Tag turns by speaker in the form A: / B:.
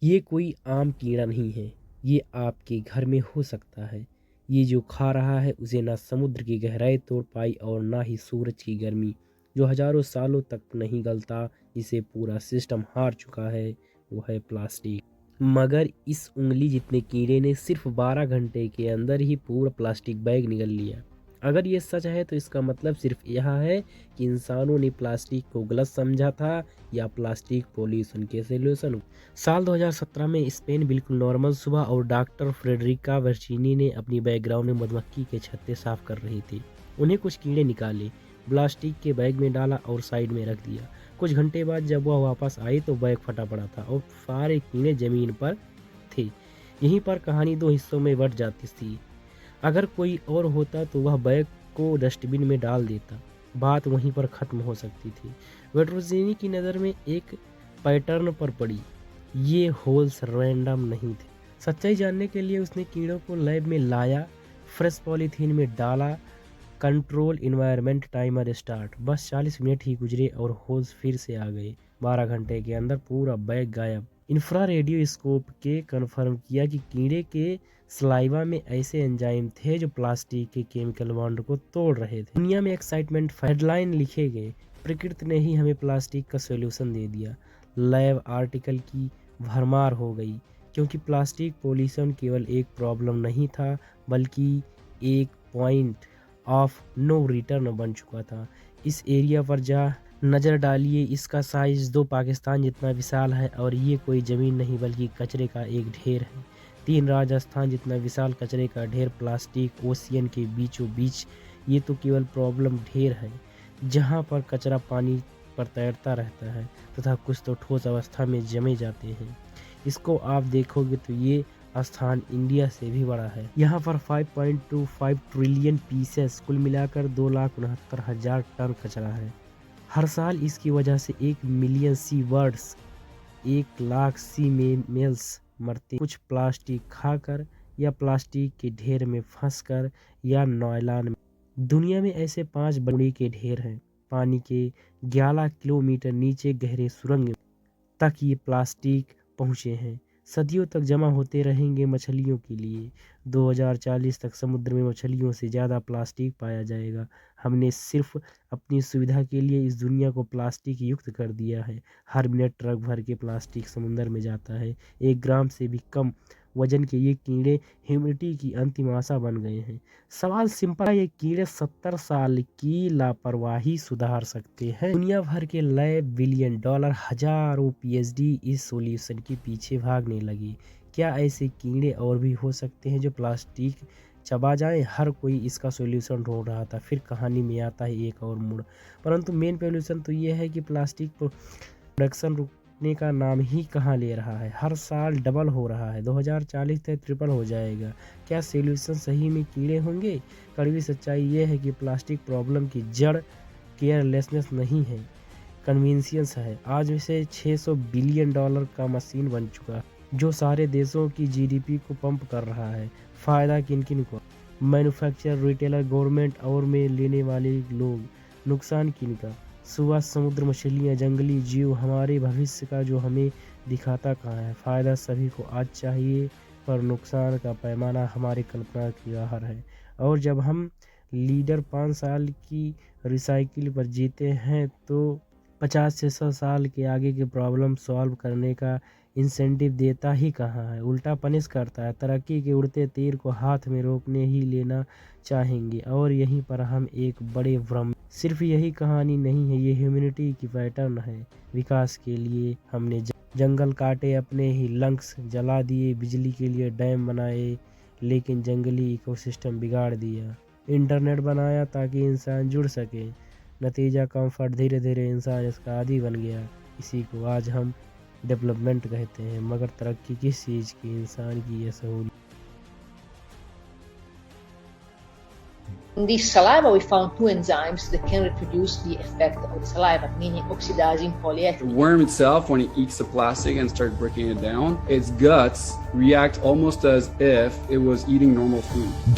A: ये कोई आम कीड़ा नहीं है, ये आपके घर में हो सकता है। ये जो खा रहा है उसे ना समुद्र की गहराई तोड़ पाई और ना ही सूरज की गर्मी, जो हजारों सालों तक नहीं गलता, इसे पूरा सिस्टम हार चुका है, वो है प्लास्टिक। मगर इस उंगली जितने कीड़े ने सिर्फ 12 घंटे के अंदर ही पूरा प्लास्टिक बैग निगल लिया। अगर ये सच है तो इसका मतलब सिर्फ यह है कि इंसानों ने प्लास्टिक को गलत समझा था या प्लास्टिक पॉल्यूशन के सॉल्यूशन। साल 2017 में स्पेन बिल्कुल नॉर्मल सुबह और डॉक्टर फ्रेडरिका वर्चीनी ने अपनी बैकग्राउंड में मधुमक्खी के छत्ते साफ कर रही थी। उन्हें कुछ कीड़े निकाले, प्लास्टिक के बैग में डाला और साइड में रख दिया। कुछ घंटे बाद जब वह वापस आई तो बैग फटा पड़ा था और सारे कीड़े जमीन पर थे। यहीं पर कहानी दो हिस्सों में बट जाती थी। अगर कोई और होता तो वह बैग को डस्टबिन में डाल देता, बात वहीं पर ख़त्म हो सकती थी। वेट्रोजिनी की नज़र में एक पैटर्न पर पड़ी, ये होल्स रैंडम नहीं थे। सच्चाई जानने के लिए उसने कीड़ों को लैब में लाया, फ्रेश पॉलीथीन में डाला, कंट्रोल इन्वायरमेंट टाइमर स्टार्ट। बस 40 मिनट ही गुजरे और होल्स फिर से आ गए। 12 घंटे के अंदर पूरा बैग गायब। इंफ्रा रेडियो स्कोप के कन्फर्म किया कि कीड़े के सलाइवा में ऐसे एंजाइम थे जो प्लास्टिक के केमिकल बॉन्ड को तोड़ रहे थे। दुनिया में एक्साइटमेंट हेडलाइन लिखे गए, प्रकृति ने ही हमें प्लास्टिक का सॉल्यूशन दे दिया। लैब आर्टिकल की भरमार हो गई, क्योंकि प्लास्टिक पॉल्यूशन केवल एक प्रॉब्लम नहीं था बल्कि एक पॉइंट ऑफ नो रिटर्न बन चुका था। इस एरिया पर जा नज़र डालिए, इसका साइज 2 पाकिस्तान जितना विशाल है और ये कोई ज़मीन नहीं बल्कि कचरे का एक ढेर है। 3 राजस्थान जितना विशाल कचरे का ढेर प्लास्टिक ओशियन के बीचों बीच। ये तो केवल प्रॉब्लम ढेर है, जहाँ पर कचरा पानी पर तैरता रहता है तथा कुछ तो ठोस अवस्था में जमे जाते हैं। इसको आप देखोगे तो ये स्थान इंडिया से भी बड़ा है। यहाँ पर 5.25 ट्रिलियन पीसेस, कुल मिलाकर 2,69,000 टन कचरा है। हर साल इसकी वजह से 1 मिलियन सी बर्ड्स, 1 लाख सी मेमल्स मरते, कुछ प्लास्टिक खाकर या प्लास्टिक के ढेर में फंसकर या नॉयलान में। दुनिया में ऐसे 5 बड़ी के ढेर हैं। पानी के 11 किलोमीटर नीचे गहरे सुरंग तक ये प्लास्टिक पहुँचे हैं। सदियों तक जमा होते रहेंगे मछलियों के लिए। 2040 तक समुद्र में मछलियों से ज़्यादा प्लास्टिक पाया जाएगा। हमने सिर्फ अपनी सुविधा के लिए इस दुनिया को प्लास्टिक युक्त कर दिया है। हर मिनट ट्रक भर के प्लास्टिक समुद्र में जाता है। 1 ग्राम से भी कम वजन के ये कीड़े ह्यूमैनिटी की अंतिम आशा बन गए हैं। सवाल सिंपल है, ये कीड़े 70 साल की लापरवाही सुधार सकते हैं? दुनिया भर के लैब $1 बिलियन, हजारों पीएचडी इस सॉल्यूशन के पीछे भागने लगे। क्या ऐसे कीड़े और भी हो सकते हैं जो प्लास्टिक चबा जाएं? हर कोई इसका सॉल्यूशन ढूंढ रहा था। फिर कहानी में आता है एक और मोड़, परंतु मेन सॉल्यूशन तो ये है कि प्लास्टिक प्रोडक्शन रुकने का नाम ही कहाँ ले रहा है। हर साल डबल हो रहा है, 2040 तक ट्रिपल हो जाएगा। क्या सॉल्यूशन सही में कीड़े होंगे? कड़वी सच्चाई ये है कि प्लास्टिक प्रॉब्लम की जड़ केयरलेसनेस नहीं है, कन्वीनियंस है। आज इसे $600 बिलियन का मशीन बन चुका है, जो सारे देशों की जीडीपी को पंप कर रहा है। फ़ायदा किन किन को? मैन्युफैक्चरर, रिटेलर, गवर्नमेंट और में लेने वाले लोग। नुकसान किन का? सुबह समुद्र, मछलियाँ, जंगली जीव, हमारे भविष्य का जो हमें दिखाता कहाँ है। फ़ायदा सभी को आज चाहिए, पर नुकसान का पैमाना हमारे कल्पना की बाहर है। और जब हम लीडर 5 साल की रिसाइकिल पर जीते हैं तो 50 से 100 साल के आगे के प्रॉब्लम सॉल्व करने का इंसेंटिव देता ही कहाँ है, उल्टा पनिश करता है। तरक्की के उड़ते तीर को हाथ में रोकने ही लेना चाहेंगे और यहीं पर हम एक बड़े भ्रम। सिर्फ यही कहानी नहीं है, ये ह्यूमैनिटी की पैटर्न है। विकास के लिए हमने जंगल काटे, अपने ही लंग्स जला दिए, बिजली के लिए डैम बनाए लेकिन जंगली इकोसिस्टम बिगाड़ दिया। इंटरनेट बनाया ताकि इंसान जुड़ सके, नतीजा कंफर्ट, धीरे धीरे इंसान इसका आदी बन गया। इसी को आज हम डेवलपमेंट कहते हैं। मगर तरक्की किस चीज़ की? इंसान की यह सहूलियत।
B: In this saliva, we found 2 enzymes that can reproduce the effect of the saliva, meaning oxidizing polyethylene.
C: The worm itself, when it eats the plastic and starts breaking it down, its guts react almost as if it was eating normal food.